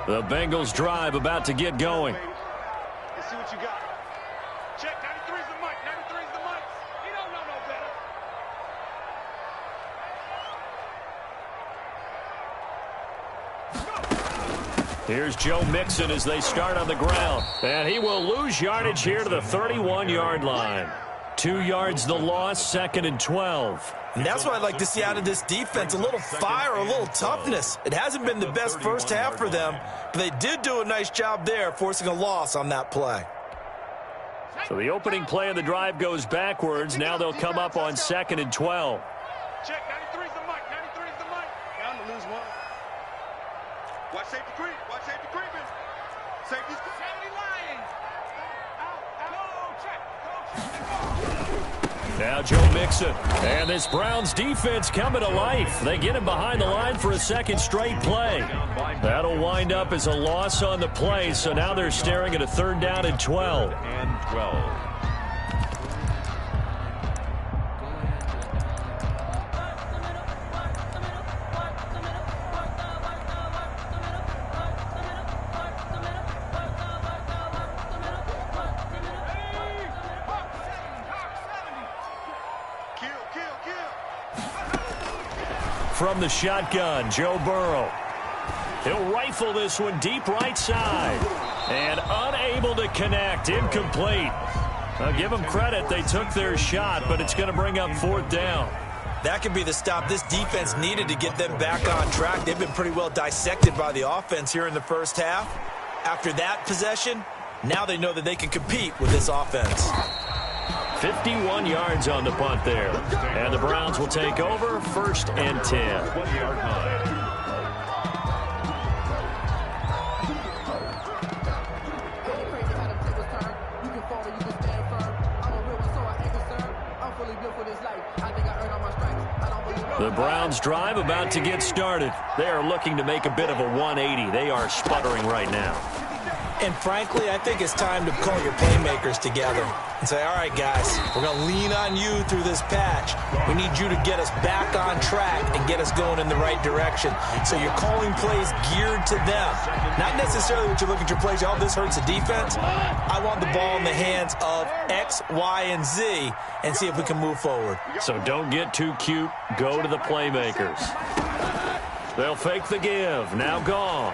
The Bengals drive about to get going. Let's see what you got. Check, 93's the mic. 93's the mic. You don't know no better. Here's Joe Mixon as they start on the ground. And he will lose yardage here to the 31-yard line. 2 yards the loss, 2nd and 12. And that's what I'd like to see out of this defense, a little fire, a little toughness. It hasn't been the best first half for them, but they did do a nice job there, forcing a loss on that play. So the opening play of the drive goes backwards. Now they'll come up on 2nd and 12. Check, 93's the mic. 93's the mic. Down to lose one. Watch safety creep. Watch safety creeping. Safety's safety lying. Out. Go, check. Now Joe Mixon. And this Browns defense coming to life. They get him behind the line for a second straight play. That'll wind up as a loss on the play. So now they're staring at a 3rd down and 12. From the shotgun, Joe Burrow. He'll rifle this one deep right side. And unable to connect. Incomplete. I'll give them credit. They took their shot, but it's going to bring up 4th down. That could be the stop this defense needed to get them back on track. They've been pretty well dissected by the offense here in the first half. After that possession, now they know that they can compete with this offense. 51 yards on the punt there. And the Browns will take over, 1st and 10. 20-yard line. The Browns drive about to get started. They are looking to make a bit of a 180. They are sputtering right now. And frankly, I think it's time to call your playmakers together and say, all right, guys, we're going to lean on you through this patch. We need you to get us back on track and get us going in the right direction. So you're calling plays geared to them. Not necessarily what you look at your plays, oh, this hurts the defense. I want the ball in the hands of X, Y, and Z and see if we can move forward. So don't get too cute. Go to the playmakers. They'll fake the give. Now gone.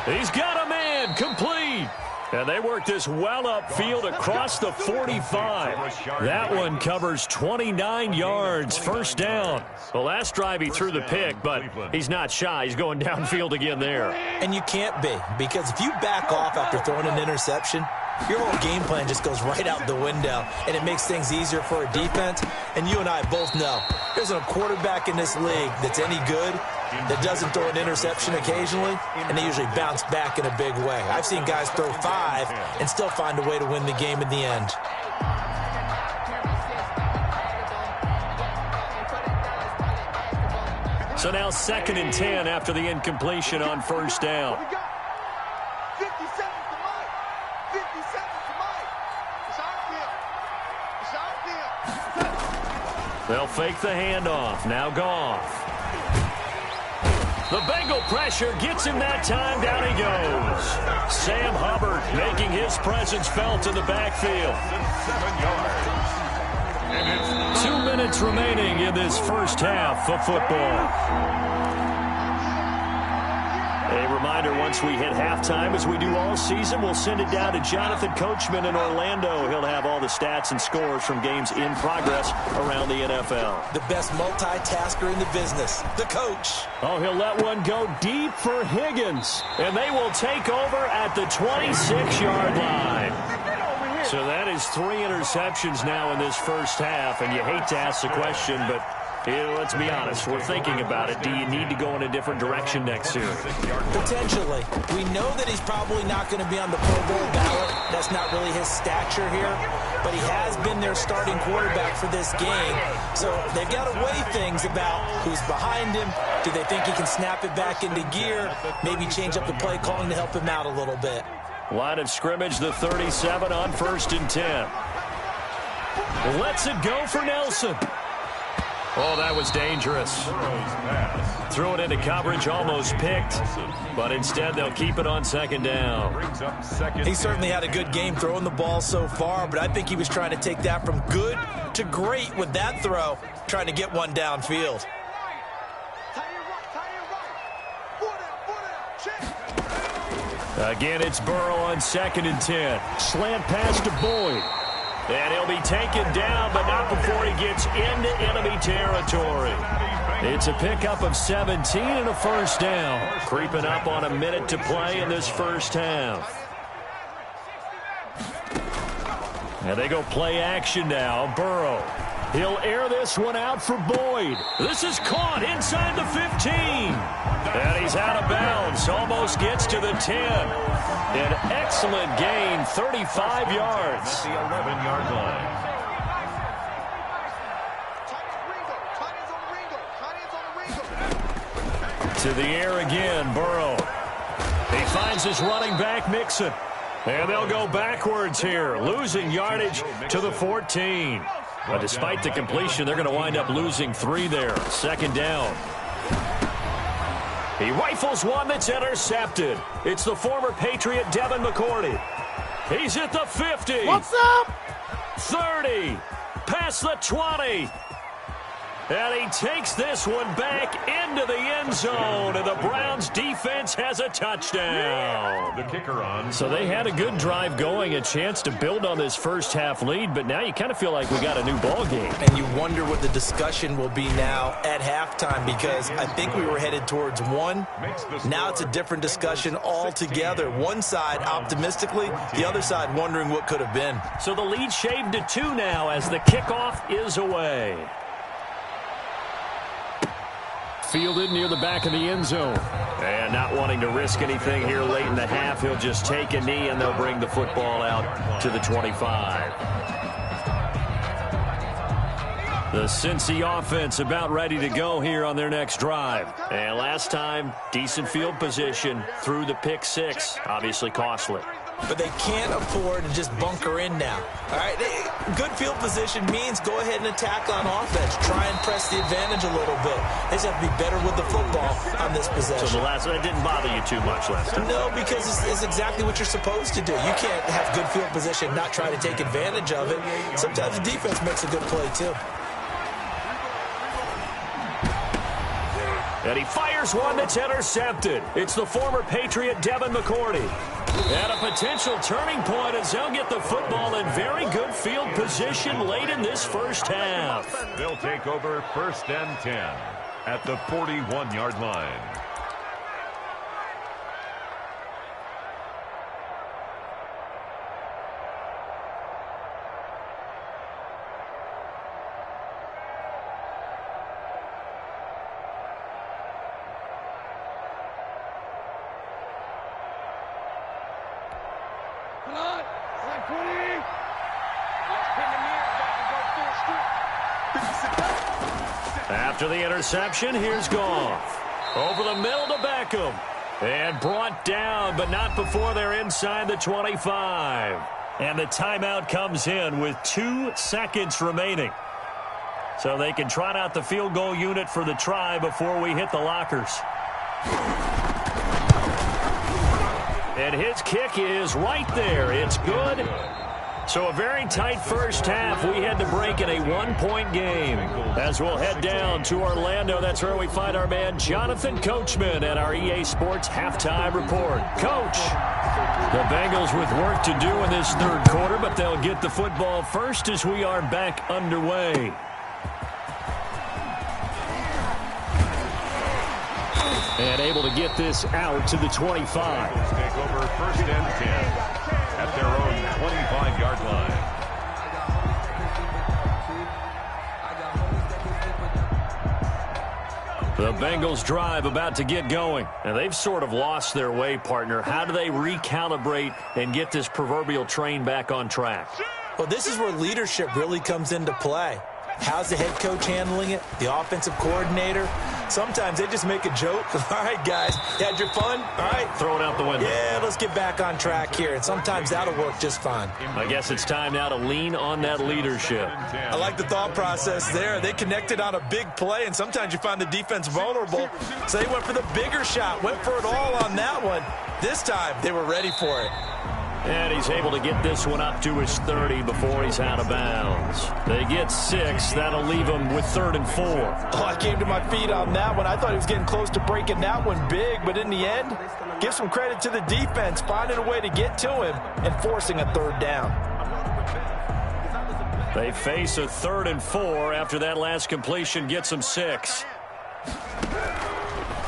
He's got a man, complete. And they work this well upfield across the 45. That one covers 29 yards, 1st down. The last drive he threw the pick, but he's not shy. He's going downfield again there. And you can't be, because if you back off after throwing an interception, your whole game plan just goes right out the window, and it makes things easier for a defense. And you and I both know there's a quarterback in this league that's any good that doesn't throw an interception occasionally, and they usually bounce back in a big way. I've seen guys throw 5 and still find a way to win the game in the end. So now 2nd and 10 after the incompletion on 1st down. They'll fake the handoff. Now Goff. The Bengal pressure gets him that time. Down he goes. Sam Hubbard making his presence felt in the backfield. 2 minutes remaining in this first half of football. A reminder, once we hit halftime, as we do all season, we'll send it down to Jonathan Coachman in Orlando. He'll have all the stats and scores from games in progress around the NFL. The best multitasker in the business, the coach. Oh, he'll let one go deep for Higgins. And they will take over at the 26-yard line. So that is 3 interceptions now in this first half. And you hate to ask the question, but let's be honest, we're thinking about it. Do you need to go in a different direction next year? Potentially. We know that he's probably not going to be on the Pro Bowl ballot. That's not really his stature here. But he has been their starting quarterback for this game. So they've got to weigh things about who's behind him. Do they think he can snap it back into gear? Maybe change up the play calling to help him out a little bit. Line of scrimmage, the 37 on 1st and 10. Lets it go for Nelson. Oh, that was dangerous. Threw it into coverage, almost picked. But instead, they'll keep it on second down. He certainly had a good game throwing the ball so far, but I think he was trying to take that from good to great with that throw, trying to get one downfield. Again, it's Burrow on 2nd and 10. Slant pass to Boyd. And he'll be taken down, but not before he gets into enemy territory. It's a pickup of 17 and a first down. Creeping up on a minute to play in this first half. And they go play action now. Burrow. He'll air this one out for Boyd. This is caught inside the 15. And he's out of bounds. Almost gets to the 10. An excellent gain, 35 yards. The 11-yard line. To the air again, Burrow. He finds his running back, Mixon. And they'll go backwards here, losing yardage to the 14. But despite the completion, they're going to wind up losing 3 there. Second down. He rifles one that's intercepted. It's the former Patriot Devin McCourty. He's at the 50. What's up? 30. Past the 20. And he takes this one back into the end zone, and the Browns defense has a touchdown. The kicker on. So they had a good drive going, a chance to build on this first half lead, but now you kind of feel like we got a new ball game. And you wonder what the discussion will be now at halftime, because I think we were headed towards 1. Now it's a different discussion altogether. One side optimistically, the other side wondering what could have been. So the lead shaved to 2 now as the kickoff is away. Fielded near the back of the end zone. And not wanting to risk anything here late in the half, he'll just take a knee and they'll bring the football out to the 25. The Cincy offense about ready to go here on their next drive. And last time, decent field position through the pick 6. Obviously costly. But they can't afford to just bunker in now. All right, good field position means go ahead and attack on offense. Try and press the advantage a little bit. They just have to be better with the football on this possession. So the last one, it didn't bother you too much last time? No, because it's exactly what you're supposed to do. You can't have good field position, not try to take advantage of it. Sometimes the defense makes a good play, too. And he fires one that's intercepted. It's the former Patriot Devin McCourty. And a potential turning point as they'll get the football in very good field position late in this first half. They'll take over 1st and 10 at the 41-yard line. After the interception, here's Goff. Over the middle to Beckham. And brought down, but not before they're inside the 25. And the timeout comes in with 2 seconds remaining. So they can trot out the field goal unit for the try before we hit the lockers. And his kick is right there. It's good. So a very tight first half. We had to break in a 1-point game. As we'll head down to Orlando, that's where we find our man Jonathan Coachman at our EA Sports Halftime Report. Coach, the Bengals with work to do in this third quarter, but they'll get the football first as we are back underway. And able to get this out to the 25. Take over 1st and 10 at their own 25-yard line. The Bengals drive about to get going. And they've sort of lost their way, partner. How do they recalibrate and get this proverbial train back on track? Well, this is where leadership really comes into play. How's the head coach handling it? The offensive coordinator? Sometimes they just make a joke. All right, guys, you had your fun? All right. Throw it out the window. Yeah, let's get back on track here, and sometimes that'll work just fine. I guess it's time now to lean on that leadership. I like the thought process there. They connected on a big play, and sometimes you find the defense vulnerable. So they went for the bigger shot, went for it all on that one. This time, they were ready for it. And he's able to get this one up to his 30 before he's out of bounds. They get 6. That'll leave him with 3rd and 4. Oh, I came to my feet on that one. I thought he was getting close to breaking that one big, but in the end, give some credit to the defense, finding a way to get to him and forcing a 3rd down. They face a 3rd and 4 after that last completion gets them 6.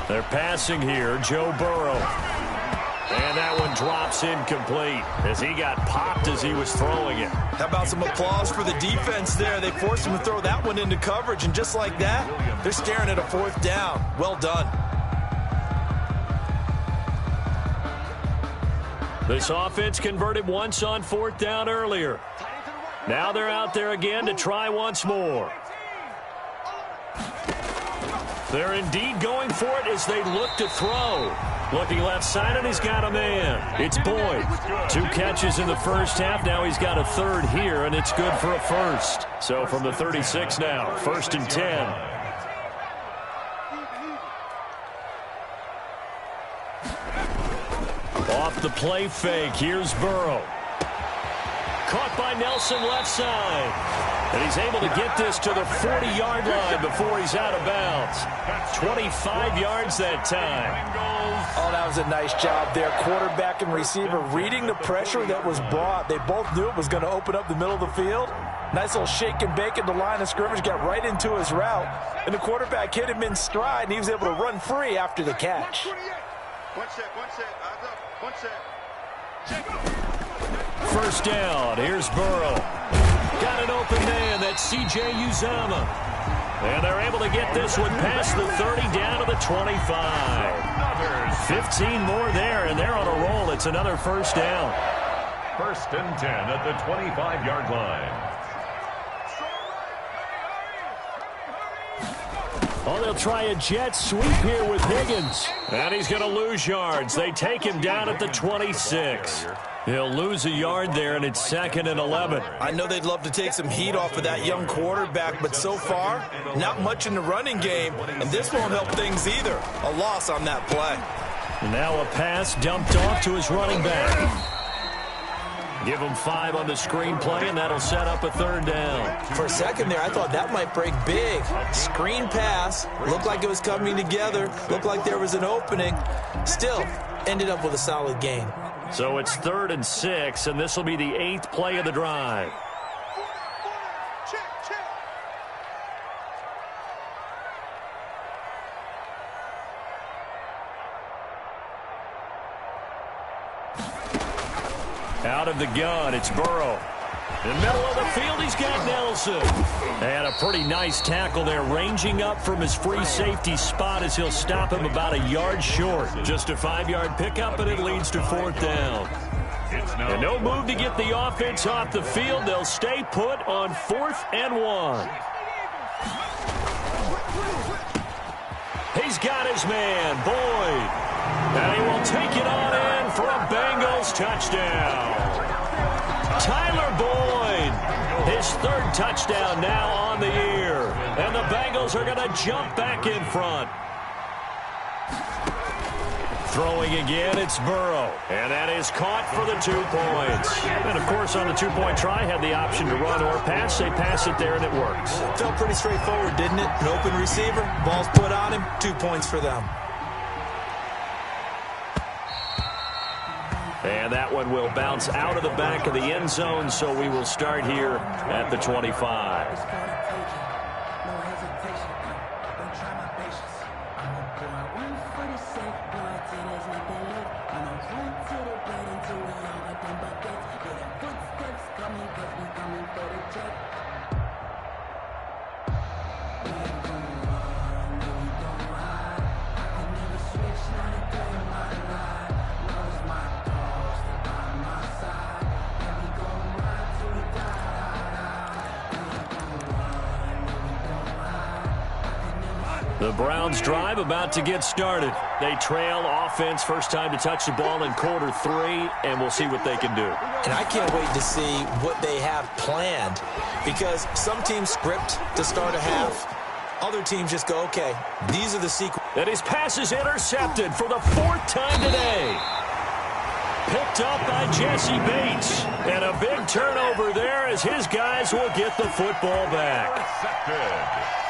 They're passing here, Joe Burrow. And that one drops incomplete as he got popped as he was throwing it. How about some applause for the defense there? They forced him to throw that one into coverage, and just like that, they're staring at a 4th down. Well done. This offense converted once on 4th down earlier. Now they're out there again to try once more. They're indeed going for it as they look to throw. Looking left side, and he's got a man. It's Boyd. 2 catches in the first half. Now he's got a 3rd here, and it's good for a 1st. So from the 36 now, 1st and 10. Off the play fake, here's Burrow. Caught by Nelson left side. And he's able to get this to the 40-yard line before he's out of bounds. 25 yards that time. Oh, that was a nice job there. Quarterback and receiver reading the pressure that was brought. They both knew it was going to open up the middle of the field. Nice little shake and bake at the line of scrimmage, got right into his route. And the quarterback hit him in stride, and he was able to run free after the catch. One set. Eyes up. One set. 1st down. Here's Burrow. Got an open man. That's C.J. Uzama. And they're able to get this one past the 30 down to the 25. 15 more there, and they're on a roll. It's another 1st down. 1st and 10 at the 25-yard line. Oh, they'll try a jet sweep here with Higgins. And he's going to lose yards. They take him down at the 26. He'll lose a yard there, and it's 2nd and 11. I know they'd love to take some heat off of that young quarterback, but so far, not much in the running game, and this won't help things either. A loss on that play. Now a pass dumped off to his running back. Give him 5 on the screenplay, and that'll set up a 3rd down. For a second there, I thought that might break big. Screen pass. Looked like it was coming together. Looked like there was an opening. Still, ended up with a solid gain. So it's 3rd and 6, and this will be the 8th play of the drive. Out of the gun, it's Burrow. In the middle of the field, he's got Nelson. And a pretty nice tackle there, ranging up from his free safety spot as he'll stop him about a yard short. Just a 5-yard pickup, and it leads to 4th down. And no move to get the offense off the field. They'll stay put on 4th and 1. He's got his man, Boyd. And he will take it on in for a Bengals touchdown. Tyler Boyd, his 3rd touchdown now on the year. And the Bengals are going to jump back in front. Throwing again, it's Burrow. And that is caught for the 2 points. And, of course, on the 2-point try, had the option to run or pass. They pass it there, and it works. Felt pretty straightforward, didn't it? An open receiver, ball's put on him, 2 points for them. And that one will bounce out of the back of the end zone, so we will start here at the 25. The Browns drive about to get started. They trail offense first time to touch the ball in quarter 3, and we'll see what they can do. And I can't wait to see what they have planned, because some teams script to start a half. Other teams just go, okay, these are the sequences. And his pass is intercepted for the 4th time today. Picked up by Jesse Bates. And a big turnover there as his guys will get the football back.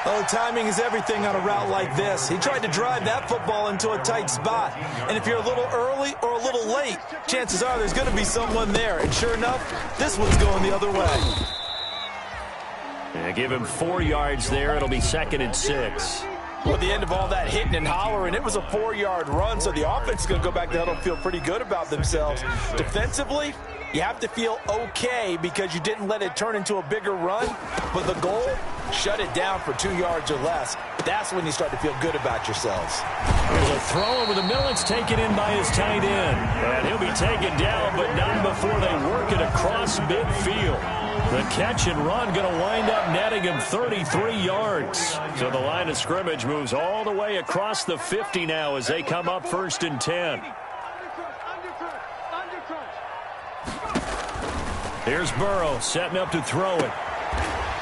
Oh, timing is everything on a route like this. He tried to drive that football into a tight spot. And if you're a little early or a little late, chances are there's going to be someone there. And sure enough, this one's going the other way. Yeah, give him 4 yards there. It'll be 2nd and 6. Well, at the end of all that hitting and hollering, it was a 4-yard run, so the offense is going to go back to huddle and feel pretty good about themselves. Defensively, you have to feel okay because you didn't let it turn into a bigger run, but the goal, shut it down for 2 yards or less. That's when you start to feel good about yourselves. There's a throw over the middle. It's taken in by his tight end. And he'll be taken down, but not before they work it across midfield. The catch and run going to wind up netting him 33 yards. So the line of scrimmage moves all the way across the 50 now as they come up 1st and 10. Here's Burrow setting up to throw it.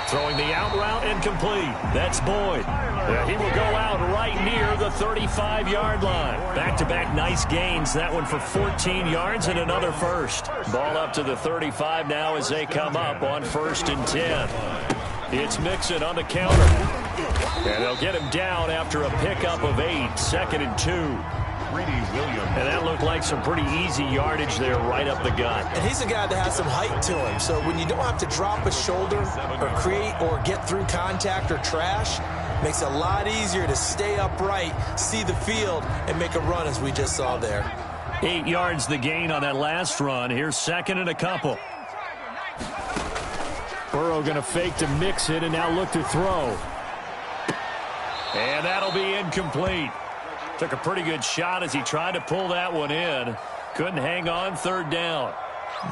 Throwing the out route incomplete. That's Boyd. Yeah, he will go out right near the 35-yard line. Back-to-back nice gains. That one for 14 yards and another first. Ball up to the 35 now as they come up on 1st and 10. It's Mixon on the counter. And they'll get him down after a pickup of 8. 2nd and 2. And that looked like some pretty easy yardage there right up the gut. And he's a guy that has some height to him. So when you don't have to drop a shoulder or create or get through contact or trash, makes it a lot easier to stay upright, see the field, and make a run as we just saw there. 8 yards the gain on that last run. Here's 2nd and a couple. Burrow going to fake to mix it and now look to throw. And that'll be incomplete. Took a pretty good shot as he tried to pull that one in. Couldn't hang on. 3rd down.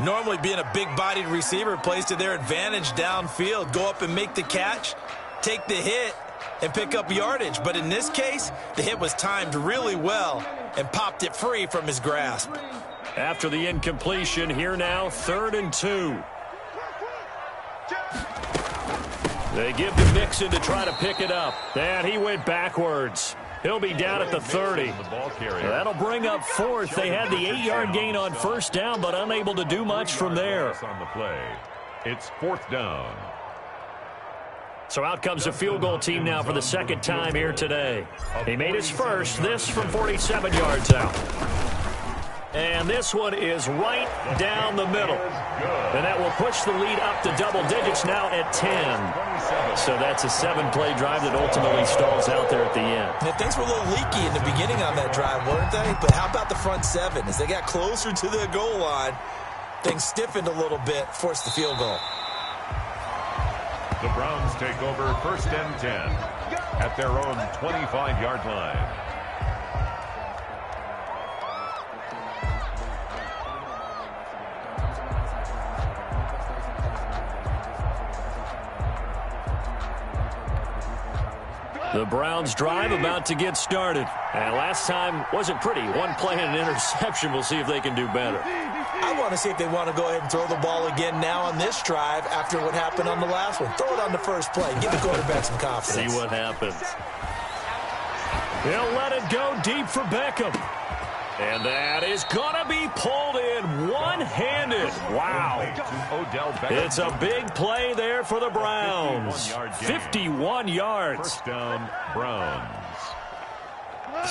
Normally being a big-bodied receiver plays to their advantage downfield. Go up and make the catch, take the hit, and pick up yardage. But in this case, the hit was timed really well and popped it free from his grasp. After the incompletion, here now, 3rd and 2. They give to Mixon to try to pick it up. And he went backwards. He'll be down at the 30. That'll bring up 4th. They had the 8-yard gain on 1st down, but unable to do much from there. On the play, it's 4th down. So out comes the field goal team now for the 2nd time here today. He made his first, this from 47 yards out. And this one is right down the middle. And that will push the lead up to double digits now at 10. So that's a 7-play drive that ultimately stalls out there at the end. Yeah, things were a little leaky in the beginning on that drive, weren't they? But how about the front 7? As they got closer to the goal line, things stiffened a little bit, forced the field goal. The Browns take over 1st and 10 at their own 25-yard line. The Browns drive about to get started. And last time wasn't pretty. One play and an interception. We'll see if they can do better. I want to see if they want to go ahead and throw the ball again now on this drive after what happened on the last one. Throw it on the first play. Give the quarterback some confidence. See what happens. He'll let it go deep for Beckham. And that is going to be pulled in one-handed. Wow. It's a big play there for the Browns. 51 yards. First down, Browns.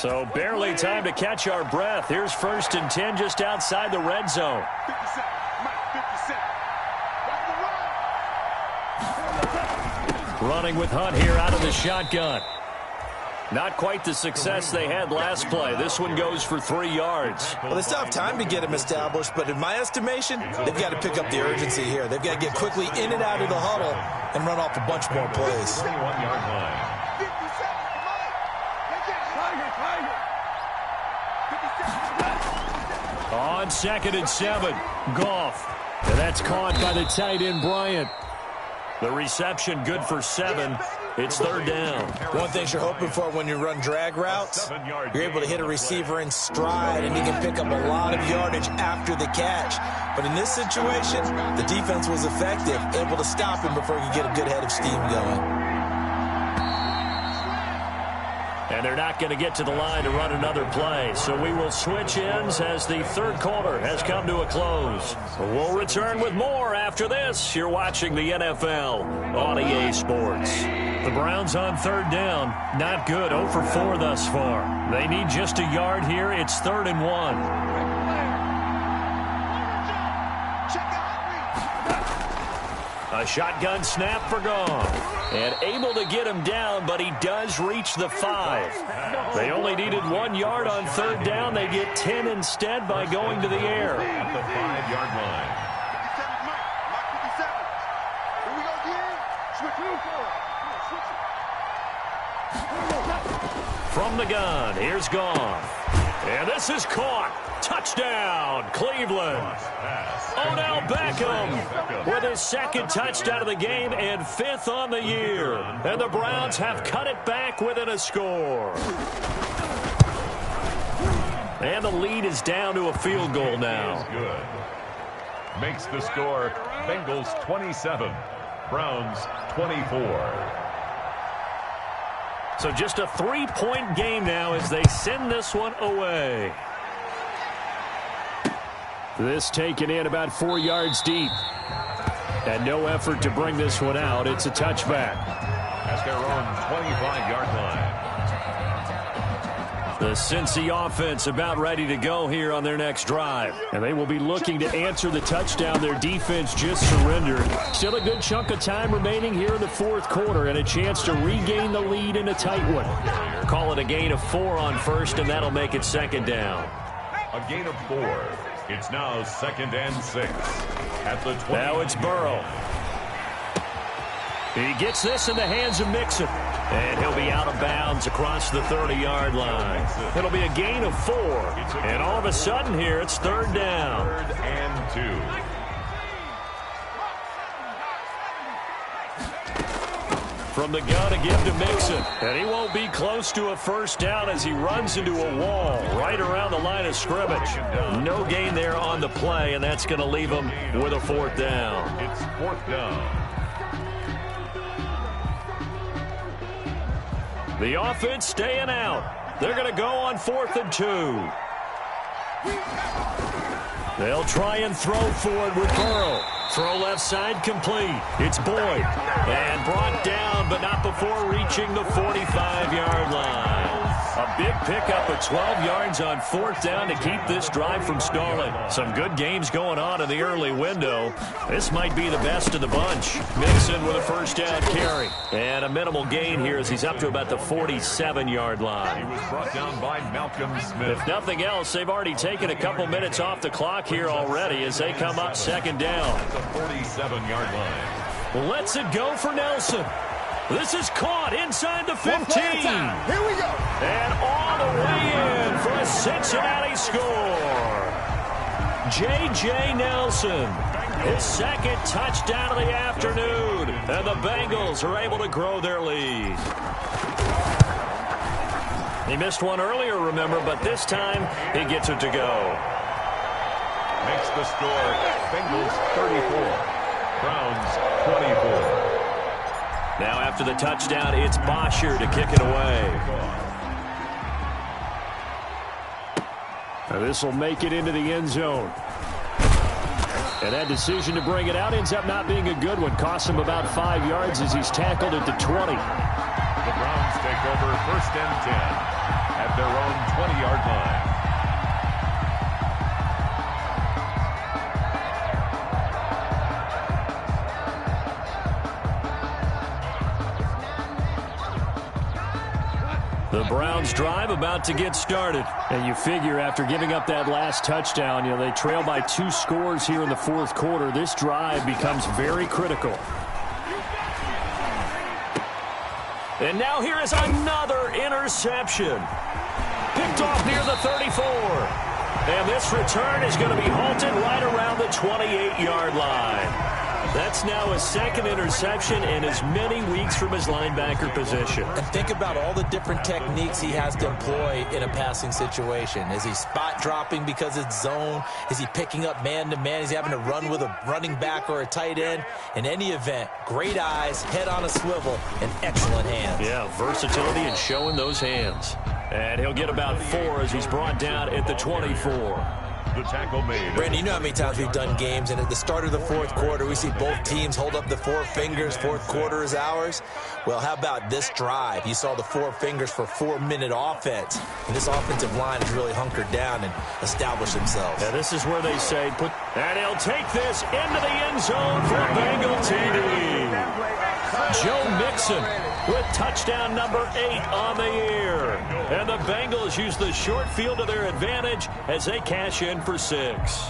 So barely time to catch our breath. Here's 1st and 10 just outside the red zone. Running with Hunt here out of the shotgun. Not quite the success they had last play. This one goes for 3 yards. Well, they still have time to get him established, but in my estimation, they've got to pick up the urgency here. They've got to get quickly in and out of the huddle and run off a bunch more plays. 21-yard line. On 2nd and 7, Goff. And that's caught by the tight end, Bryant. The reception good for 7. It's third down. One thing you're hoping for when you run drag routes, you're able to hit a receiver in stride, and he can pick up a lot of yardage after the catch. But in this situation, the defense was effective, able to stop him before he could get a good head of steam going. And they're not going to get to the line to run another play. So we will switch ends as the third quarter has come to a close. We'll return with more after this. You're watching the NFL on EA Sports. The Browns on third down. Not good. 0 for 4 thus far. They need just a yard here. It's 3rd and 1. A shotgun snap for Goff. And able to get him down, but he does reach the 5. They only needed 1 yard on third down. They get 10 instead by going to the air. At the 5-yard line. 57, From the gun, here's Goff. And this is caught. Touchdown, Cleveland. Odell Beckham with his second touchdown of the game and 5th on the year. And the Browns have cut it back within a score. And the lead is down to a field goal now. Good. Makes the score Bengals 27, Browns 24. So just a 3-point game now as they send this one away. This taken in about 4 yards deep. And no effort to bring this one out. It's a touchback. At their own 25-yard line. The Cincy offense about ready to go here on their next drive. And they will be looking to answer the touchdown their defense just surrendered. Still a good chunk of time remaining here in the fourth quarter and a chance to regain the lead in a tight one. Call it a gain of 4 on first, and that'll make it 2nd down. A gain of 4. It's now 2nd and 6. At the 20. Now it's Burrow. He gets this in the hands of Mixon. And he'll be out of bounds across the 30-yard line. It'll be a gain of 4. And all of a sudden here, it's 3rd down. 3rd and 2. From the gun to give to Mixon. And he won't be close to a first down as he runs into a wall right around the line of scrimmage. No gain there on the play, and that's going to leave him with a 4th down. It's 4th down. The offense staying out. They're going to go on 4th and 2. They'll try and throw forward with Burrow. Throw left side complete. It's Boyd. And brought down, but not before reaching the 45-yard line. A big pickup of 12 yards on 4th down to keep this drive from stalling. Some good games going on in the early window. This might be the best of the bunch. Mixon with a first down carry. And a minimal gain here as he's up to about the 47-yard line. He was brought down by Malcolm Smith. If nothing else, they've already taken a couple minutes off the clock here already as they come up 2nd down. At the 47-yard line. Lets it go for Nelson. This is caught inside the 15. Here we go. And all the way in for a Cincinnati score. J.J. Nelson, his 2nd touchdown of the afternoon. And the Bengals are able to grow their lead. He missed one earlier, remember, but this time he gets it to go. Makes the score Bengals 34, Browns 24. Now after the touchdown, it's Bosher to kick it away. Now this will make it into the end zone. And that decision to bring it out ends up not being a good one. Costs him about 5 yards as he's tackled at the 20. The Browns take over 1st and 10 at their own 20-yard line. The Browns drive about to get started. And you figure after giving up that last touchdown, they trail by 2 scores here in the fourth quarter. This drive becomes very critical. And now here is another interception. Picked off near the 34. And this return is going to be halted right around the 28-yard line. That's now his second interception in as many weeks from his linebacker position. And think about all the different techniques he has to employ in a passing situation. Is he spot dropping because it's zone? Is he picking up man-to-man? Is he having to run with a running back or a tight end? In any event, great eyes, head on a swivel, and excellent hands. Yeah, versatility and showing those hands. And he'll get about 4 as he's brought down at the 24. The tackle made. Brandon, you know how many times we've done games, and at the start of the fourth quarter, we see both teams hold up the 4 fingers, fourth quarter is ours. Well, how about this drive? You saw the 4 fingers for 4-minute offense. And this offensive line has really hunkered down and established themselves. Yeah, this is where they say, and he'll take this into the end zone for a Bengal TD. Joe Mixon with touchdown number 8 on the year. And the Bengals use the short field to their advantage as they cash in for 6.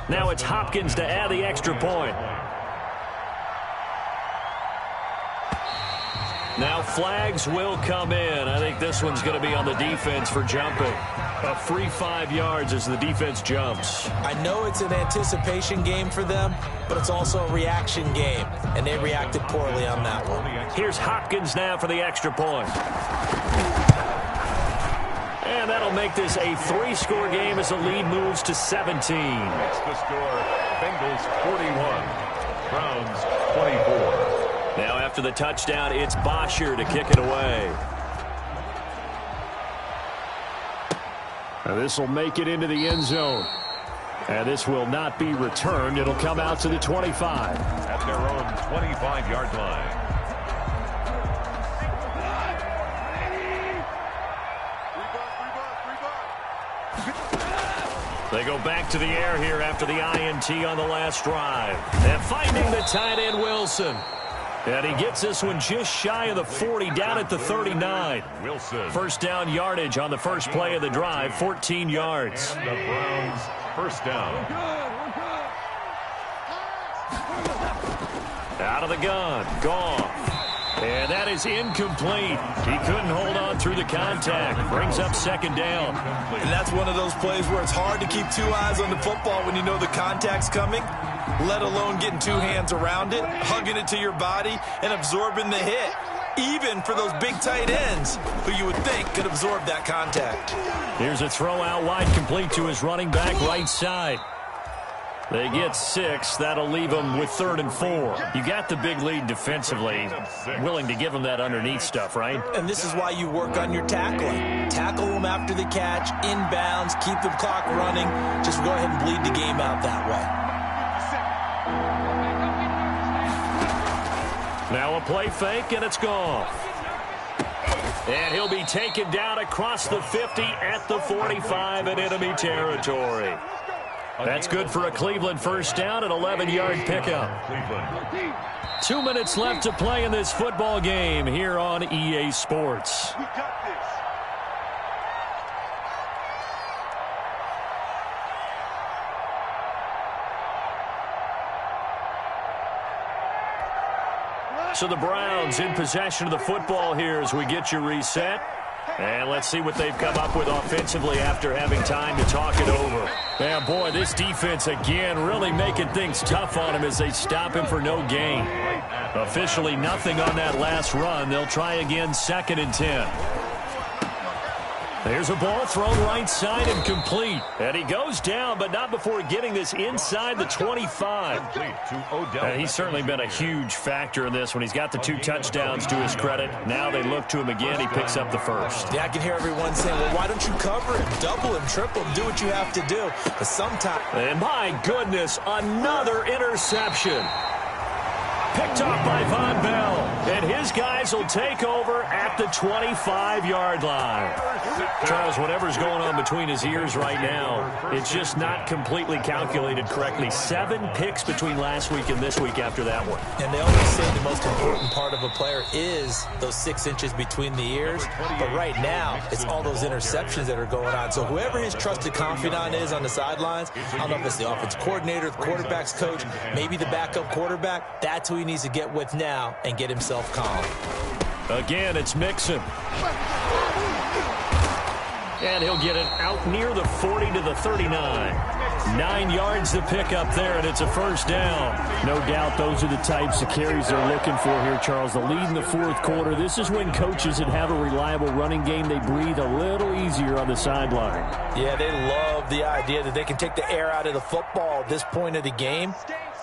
Now it's Hopkins to add the extra point. Now flags will come in. I think this one's going to be on the defense for jumping. A free 5 yards as the defense jumps. I know it's an anticipation game for them, but it's also a reaction game, and they reacted poorly on that one. Here's Hopkins now for the extra point. And that'll make this a 3-score game as the lead moves to 17. That's the score. Bengals 41. Browns 24. Now after the touchdown, it's Bosher to kick it away. And this will make it into the end zone. And this will not be returned. It'll come out to the 25. At their own 25-yard line. They go back to the air here after the INT on the last drive. And finding the tight end, Wilson. And he gets this one just shy of the 40, down at the 39. Wilson. First down yardage on the first play of the drive, 14 yards. And the Browns first down. Out of the gun, Goff. And that is incomplete. He couldn't hold on through the contact. Brings up second down. And that's one of those plays where it's hard to keep 2 eyes on the football when you know the contact's coming, let alone getting 2 hands around it, hugging it to your body, and absorbing the hit, even for those big tight ends who you would think could absorb that contact. Here's a throw out wide, complete to his running back right side. They get 6. That'll leave them with 3rd and 4. You got the big lead defensively. Willing to give them that underneath stuff, right? And this is why you work on your tackling. Tackle them after the catch, inbounds, keep the clock running. Just go ahead and bleed the game out that way. Now a play fake, and it's gone. And he'll be taken down across the 50 at the 45 in enemy territory. That's good for a Cleveland first down, an 11-yard pickup. 2 minutes left to play in this football game here on EA Sports. We got this. So the Browns in possession of the football here as we get you reset. And let's see what they've come up with offensively after having time to talk it over. And boy, this defense again really making things tough on him as they stop him for no gain. Officially nothing on that last run. They'll try again, 2nd and 10. There's a ball thrown right side and complete. And he goes down, but not before getting this inside the 25. And he's certainly been a huge factor in this when he's got the 2 touchdowns to his credit. Now they look to him again. He picks up the first. Yeah, I can hear everyone saying, well, why don't you cover him, double him, triple him, do what you have to do. But sometimes... And my goodness, another interception. Picked off by Von Bell. And his guys will take over at the 25-yard line. Charles, whatever's going on between his ears right now, it's just not completely calculated correctly. 7 picks between last week and this week after that one. And they always say the most important part of a player is those 6 inches between the ears. But right now, it's all those interceptions that are going on. So whoever his trusted confidant is on the sidelines, I don't know if it's the offensive coordinator, the quarterback's coach, maybe the backup quarterback, that's who he needs to get with now and get himself calm. Again, it's Mixon. And he'll get it out near the 40 to the 39. 9 yards to pick up there, and it's a first down. No doubt those are the types of carries they're looking for here, Charles. The lead in the fourth quarter. This is when coaches that have a reliable running game, they breathe a little easier on the sideline. Yeah, they love the idea that they can take the air out of the football at this point of the game.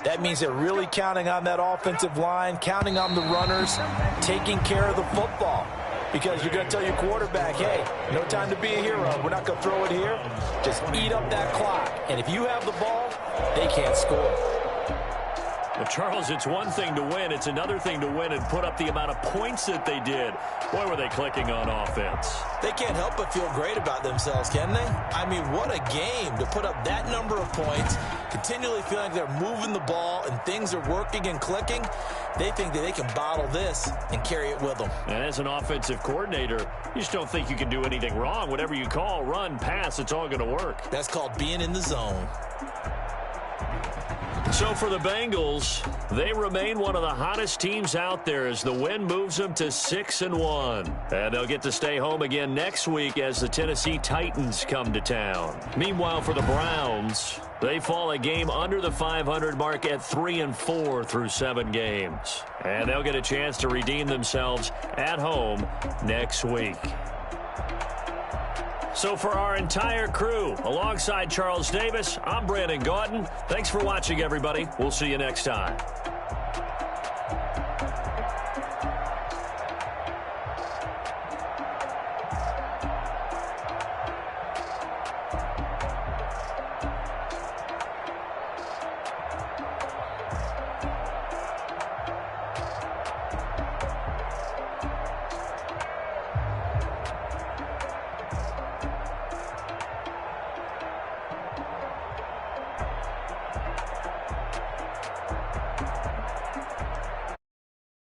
That means they're really counting on that offensive line, counting on the runners, taking care of the football. Because you're going to tell your quarterback, hey, no time to be a hero. We're not going to throw it here. Just eat up that clock. And if you have the ball, they can't score. Well, Charles, it's one thing to win. It's another thing to win and put up the amount of points that they did. Boy, were they clicking on offense. They can't help but feel great about themselves, can they? I mean, what a game to put up that number of points, continually feeling like they're moving the ball and things are working and clicking. They think that they can bottle this and carry it with them. And as an offensive coordinator, you just don't think you can do anything wrong. Whatever you call, run, pass, it's all going to work. That's called being in the zone. So for the Bengals, they remain one of the hottest teams out there as the win moves them to 6-1. And they'll get to stay home again next week as the Tennessee Titans come to town. Meanwhile, for the Browns, they fall a game under the 500 mark at 3-4 through 7 games. And they'll get a chance to redeem themselves at home next week. So for our entire crew, alongside Charles Davis, I'm Brandon Gautin. Thanks for watching, everybody. We'll see you next time.